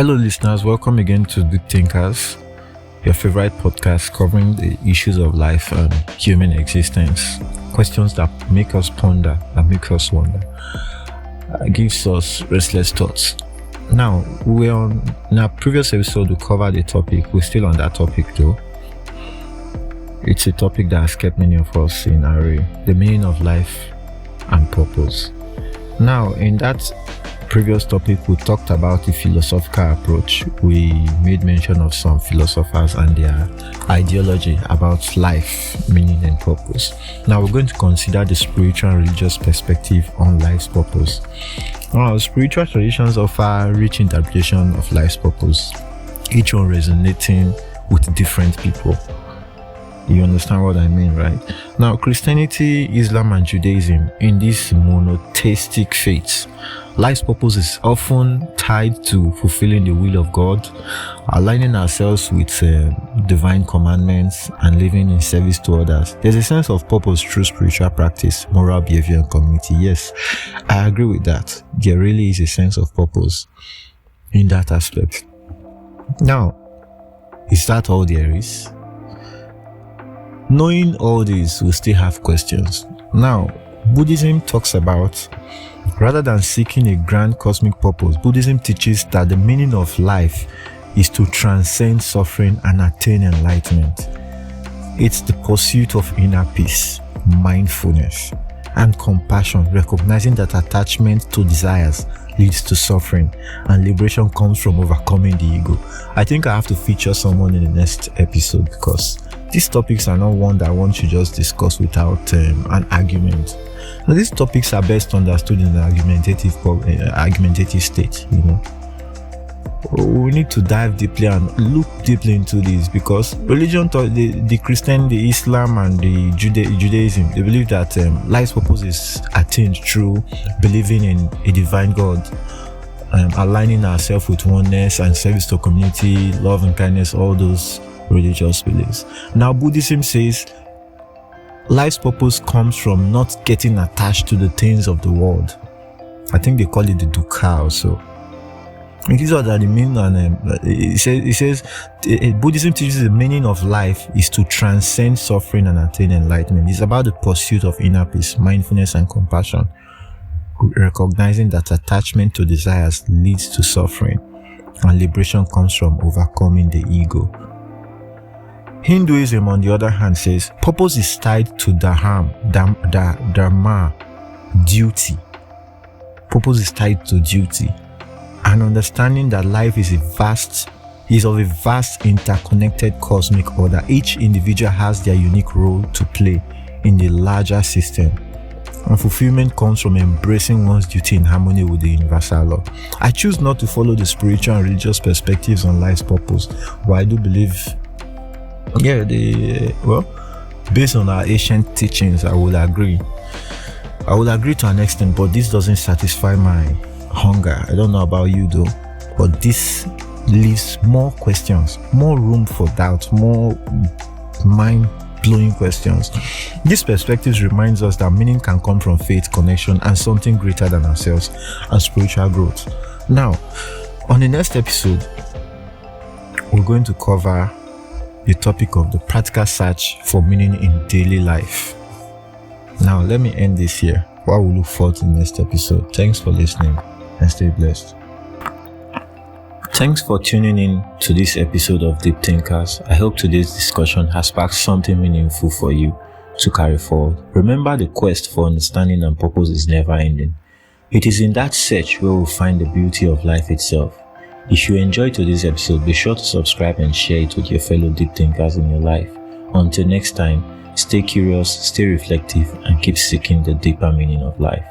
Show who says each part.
Speaker 1: Hello, listeners. Welcome again to Deep Thinkers, your favorite podcast covering the issues of life and human existence. Questions that make us ponder, that make us wonder, gives us restless thoughts. Now, in our previous episode, we covered a topic. We're still on that topic, though. It's a topic that has kept many of us in array: the meaning of life and purpose. Now, in that previous topic, we talked about the philosophical approach. We made mention of some philosophers and their ideology about life, meaning and purpose. Now we're going to consider the spiritual and religious perspective on life's purpose. Now, spiritual traditions offer rich interpretation of life's purpose, each one resonating with different people. You understand what I mean, right? Now, Christianity, Islam, and Judaism, in these monotheistic faiths, life's purpose is often tied to fulfilling the will of God, aligning ourselves with divine commandments, and living in service to others. There's a sense of purpose through spiritual practice, moral behavior, and community. Yes, I agree with that. There really is a sense of purpose in that aspect. Now, is that all there is? Knowing all this, we still have questions. Now, Buddhism talks about, rather than seeking a grand cosmic purpose, Buddhism teaches that the meaning of life is to transcend suffering and attain enlightenment. It's the pursuit of inner peace, mindfulness, and compassion, recognizing that attachment to desires leads to suffering and liberation comes from overcoming the ego. I think I have to feature someone in the next episode because these topics are not one that I want to just discuss without an argument. Now, these topics are best understood in an argumentative state. We need to dive deeply and look deeply into this, because religion, the Christian, the Islam, and the Judaism, they believe that life's purpose is attained through believing in a divine God, aligning ourselves with oneness and service to community, love and kindness, all those religious beliefs. Now, Buddhism says life's purpose comes from not getting attached to the things of the world. I think they call it the dukkha also. And these are the meaning, and it says Buddhism teaches the meaning of life is to transcend suffering and attain enlightenment. It's about the pursuit of inner peace, mindfulness, and compassion, recognizing that attachment to desires leads to suffering, and liberation comes from overcoming the ego. Hinduism, on the other hand, says purpose is tied to dharma, duty. Purpose is tied to duty, and understanding that life is of a vast interconnected cosmic order. Each individual has their unique role to play in the larger system, and fulfillment comes from embracing one's duty in harmony with the universal law. I choose not to follow the spiritual and religious perspectives on life's purpose, but I do believe, based on our ancient teachings, I will agree to an extent, but this doesn't satisfy my hunger. I don't know about you though, but this leaves more questions, more room for doubt, more mind-blowing questions. This perspective reminds us that meaning can come from faith, connection, and something greater than ourselves, and spiritual growth. Now, on the next episode, we're going to cover the topic of the practical search for meaning in daily life. Now, let me end this here while we look forward to the next episode. Thanks for listening and stay blessed. Thanks for tuning in to this episode of Deep Thinkers. I hope today's discussion has sparked something meaningful for you to carry forward. Remember, the quest for understanding and purpose is never ending. It is in that search where we'll find the beauty of life itself. If you enjoyed today's episode, be sure to subscribe and share it with your fellow deep thinkers in your life. Until next time, stay curious, stay reflective, and keep seeking the deeper meaning of life.